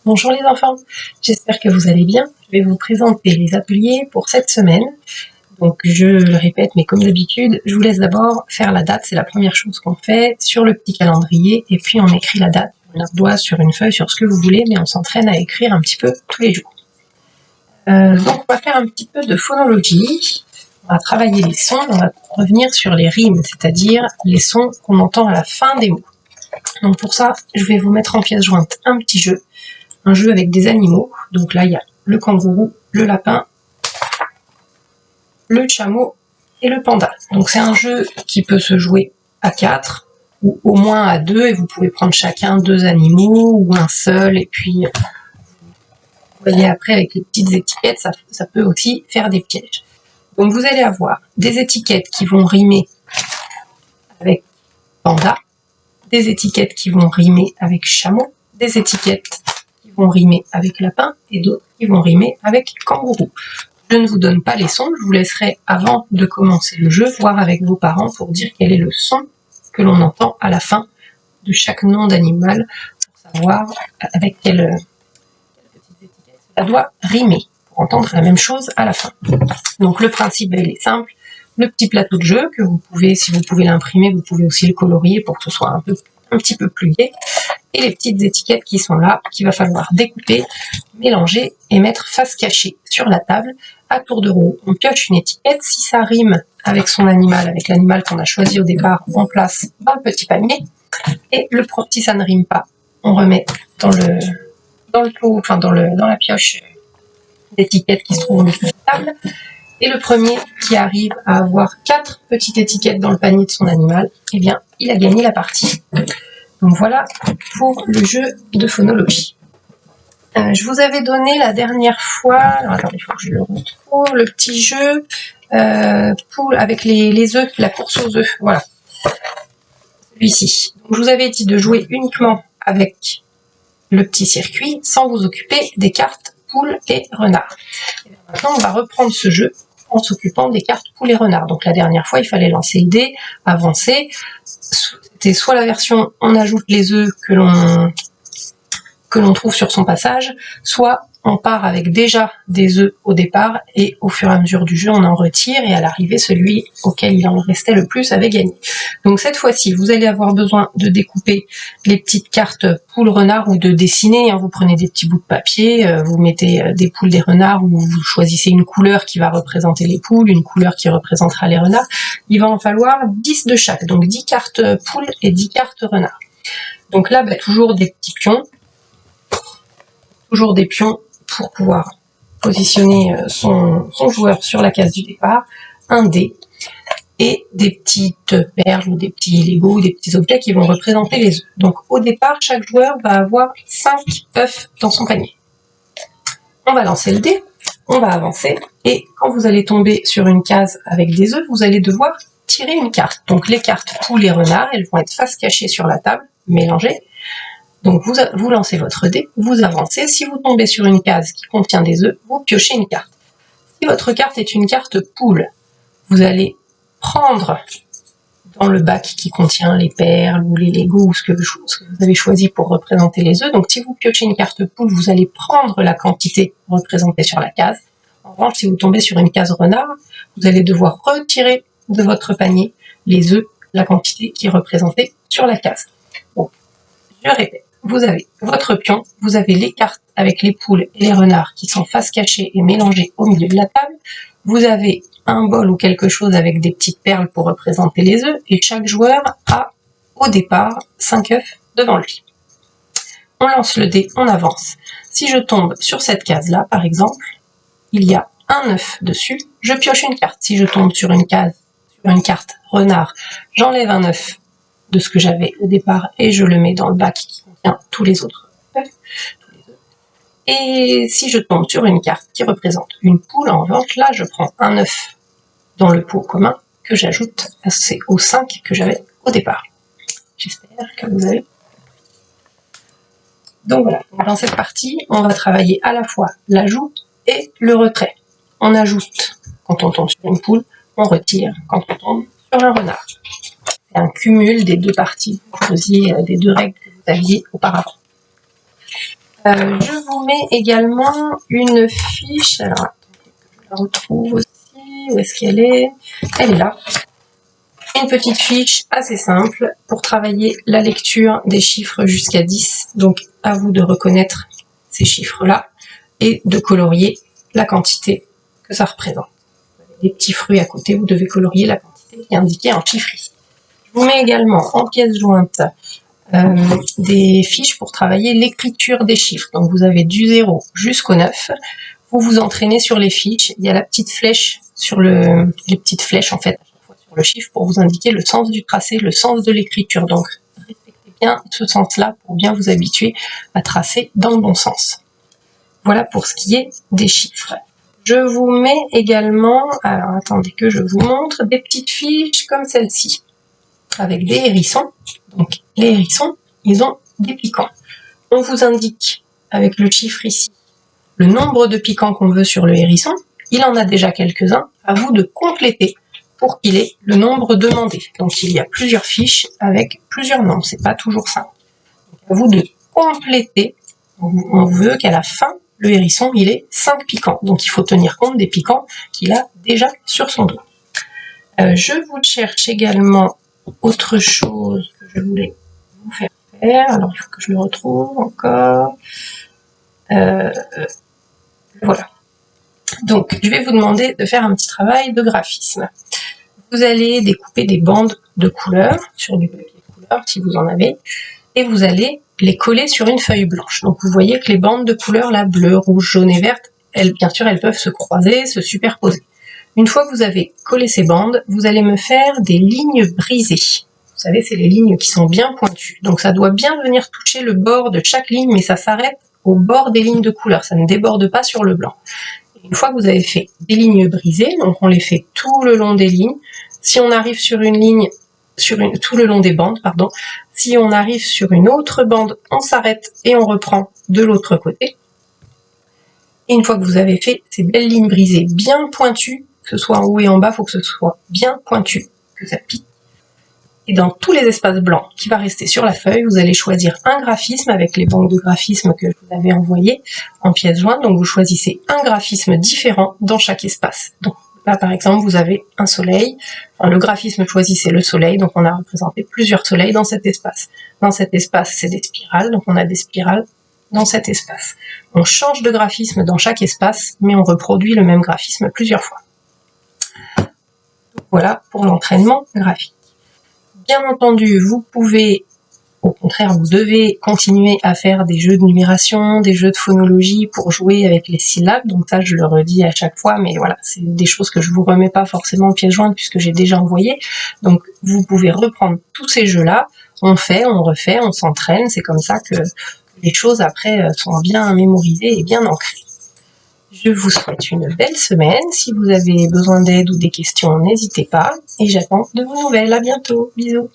Bonjour les enfants, j'espère que vous allez bien. Je vais vous présenter les ateliers pour cette semaine. Donc je le répète, mais comme d'habitude, je vous laisse d'abord faire la date, c'est la première chose qu'on fait sur le petit calendrier, et puis on écrit la date sur une ardoise, sur une feuille, sur ce que vous voulez, mais on s'entraîne à écrire un petit peu tous les jours. Donc on va faire un petit peu de phonologie, on va travailler les sons, on va revenir sur les rimes, c'est-à-dire les sons qu'on entend à la fin des mots. Donc pour ça, je vais vous mettre en pièce jointe un petit jeu, un jeu avec des animaux. Donc là, il y a le kangourou, le lapin, le chameau et le panda. Donc c'est un jeu qui peut se jouer à 4 ou au moins à 2, et vous pouvez prendre chacun 2 animaux ou un seul, et puis vous voyez après avec les petites étiquettes, ça peut aussi faire des pièges. Donc vous allez avoir des étiquettes qui vont rimer avec panda, des étiquettes qui vont rimer avec chameau, des étiquettes qui vont rimer avec lapin et d'autres qui vont rimer avec kangourou. Je ne vous donne pas les sons, je vous laisserai avant de commencer le jeu voir avec vos parents pour dire quel est le son que l'on entend à la fin de chaque nom d'animal pour savoir avec quelle petite étiquette ça doit rimer pour entendre la même chose à la fin. Donc le principe il est simple. Le petit plateau de jeu que vous pouvez, si vous pouvez l'imprimer, vous pouvez aussi le colorier pour que ce soit un petit peu plus gai. Et les petites étiquettes qui sont là, qu'il va falloir découper, mélanger et mettre face cachée sur la table. À tour de rôle, on pioche une étiquette. Si ça rime avec son animal, avec l'animal qu'on a choisi au départ, on place dans le petit panier. Et si ça ne rime pas, on remet dans le pot, enfin dans la pioche d'étiquettes qui se trouve au milieu de la table. Et le premier qui arrive à avoir 4 petites étiquettes dans le panier de son animal, eh bien, il a gagné la partie. Donc voilà pour le jeu de phonologie. Je vous avais donné la dernière fois, alors attendez, il faut que je le retrouve, le petit jeu avec les œufs, la course aux œufs, voilà. Celui-ci. Je vous avais dit de jouer uniquement avec le petit circuit, sans vous occuper des cartes poules et renards. Et maintenant, on va reprendre ce jeu en s'occupant des cartes poules et renards. Donc la dernière fois, il fallait lancer le dé, avancer. C'était soit la version on ajoute les œufs que l'on trouve sur son passage, soit on part avec déjà des œufs au départ et au fur et à mesure du jeu on en retire, et à l'arrivée celui auquel il en restait le plus avait gagné. Donc cette fois-ci vous allez avoir besoin de découper les petites cartes poules renards ou de dessiner, vous prenez des petits bouts de papier, vous mettez des poules, des renards, ou vous choisissez une couleur qui va représenter les poules, une couleur qui représentera les renards. Il va en falloir 10 de chaque, donc 10 cartes poules et 10 cartes renards. Donc là toujours des petits pions, toujours des pions pour pouvoir positionner son joueur sur la case du départ, un dé et des petites perles ou des petits Lego ou des petits objets qui vont représenter les œufs. Donc au départ, chaque joueur va avoir 5 œufs dans son panier. On va lancer le dé, on va avancer, et quand vous allez tomber sur une case avec des œufs, vous allez devoir tirer une carte. Donc les cartes poules et renards, elles vont être face cachée sur la table, mélangées. Donc vous lancez votre dé, vous avancez, si vous tombez sur une case qui contient des œufs, vous piochez une carte. Si votre carte est une carte poule, vous allez prendre dans le bac qui contient les perles ou les Lego ou ce que vous avez choisi pour représenter les œufs. Donc si vous piochez une carte poule, vous allez prendre la quantité représentée sur la case. En revanche, si vous tombez sur une case renard, vous allez devoir retirer de votre panier les œufs, la quantité qui est représentée sur la case. Bon, je répète. Vous avez votre pion, vous avez les cartes avec les poules et les renards qui sont face cachée et mélangées au milieu de la table. Vous avez un bol ou quelque chose avec des petites perles pour représenter les œufs, et chaque joueur a au départ 5 œufs devant lui. On lance le dé, on avance. Si je tombe sur cette case-là, par exemple, il y a un œuf dessus, je pioche une carte. Si je tombe sur une carte renard, j'enlève un œuf de ce que j'avais au départ et je le mets dans le bac qui contient tous les autres œufs. Et si je tombe sur une carte qui représente une poule, en revanche, là je prends un œuf dans le pot commun que j'ajoute aux 5 que j'avais au départ. J'espère que vous avez. Donc voilà, dans cette partie, on va travailler à la fois l'ajout et le retrait. On ajoute quand on tombe sur une poule, on retire quand on tombe sur un renard. C'est un cumul des deux parties, vous faisiez des deux règles que vous aviez auparavant. Je vous mets également une fiche. Alors, attendez que je la retrouve aussi. Où est-ce qu'elle est? Elle est là. Une petite fiche assez simple pour travailler la lecture des chiffres jusqu'à 10. Donc, à vous de reconnaître ces chiffres-là et de colorier la quantité que ça représente. Vous avez des petits fruits à côté, vous devez colorier la quantité qui est indiquée en chiffres ici. Je vous mets également en pièce jointe des fiches pour travailler l'écriture des chiffres. Donc vous avez du 0 jusqu'au 9. Vous vous entraînez sur les fiches. Il y a la petite flèche sur les petites flèches en fait à chaque fois sur le chiffre pour vous indiquer le sens du tracé, le sens de l'écriture. Donc respectez bien ce sens-là pour bien vous habituer à tracer dans le bon sens. Voilà pour ce qui est des chiffres. Je vous mets également, alors attendez que je vous montre, des petites fiches comme celle-ci, avec des hérissons. Donc les hérissons, ils ont des piquants. On vous indique avec le chiffre ici le nombre de piquants qu'on veut sur le hérisson. Il en a déjà quelques-uns, à vous de compléter pour qu'il ait le nombre demandé. Donc il y a plusieurs fiches avec plusieurs nombres, c'est pas toujours simple. Donc, à vous de compléter. On veut qu'à la fin, le hérisson, il ait 5 piquants. Donc il faut tenir compte des piquants qu'il a déjà sur son dos. Je vous cherche également autre chose que je voulais vous faire faire. Alors il faut que je le retrouve encore. Voilà. Donc je vais vous demander de faire un petit travail de graphisme. Vous allez découper des bandes de couleurs sur du papier de couleur si vous en avez. Et vous allez les coller sur une feuille blanche. Donc vous voyez que les bandes de couleurs, là, bleu, rouge, jaune et verte, bien sûr, elles peuvent se croiser, se superposer. Une fois que vous avez collé ces bandes, vous allez me faire des lignes brisées. Vous savez, c'est les lignes qui sont bien pointues. Donc ça doit bien venir toucher le bord de chaque ligne, mais ça s'arrête au bord des lignes de couleur. Ça ne déborde pas sur le blanc. Et une fois que vous avez fait des lignes brisées, donc on les fait tout le long des lignes. Si on arrive sur une ligne, tout le long des bandes, pardon. Si on arrive sur une autre bande, on s'arrête et on reprend de l'autre côté. Et une fois que vous avez fait ces belles lignes brisées bien pointues, que ce soit en haut et en bas, il faut que ce soit bien pointu, que ça pique. Et dans tous les espaces blancs qui va rester sur la feuille, vous allez choisir un graphisme avec les banques de graphismes que je vous avais envoyées en pièce jointe. Donc vous choisissez un graphisme différent dans chaque espace. Donc là, par exemple, vous avez un soleil. Enfin, le graphisme choisi, c'est le soleil. Donc, on a représenté plusieurs soleils dans cet espace. Dans cet espace, c'est des spirales. Donc, on a des spirales dans cet espace. On change de graphisme dans chaque espace, mais on reproduit le même graphisme plusieurs fois. Donc, voilà pour l'entraînement graphique. Bien entendu, vous pouvez, au contraire, vous devez continuer à faire des jeux de numération, des jeux de phonologie pour jouer avec les syllabes. Donc ça, je le redis à chaque fois, mais voilà, c'est des choses que je vous remets pas forcément en pièce jointe puisque j'ai déjà envoyé. Donc vous pouvez reprendre tous ces jeux-là. On fait, on refait, on s'entraîne. C'est comme ça que les choses après sont bien mémorisées et bien ancrées. Je vous souhaite une belle semaine. Si vous avez besoin d'aide ou des questions, n'hésitez pas. Et j'attends de vos nouvelles. À bientôt. Bisous.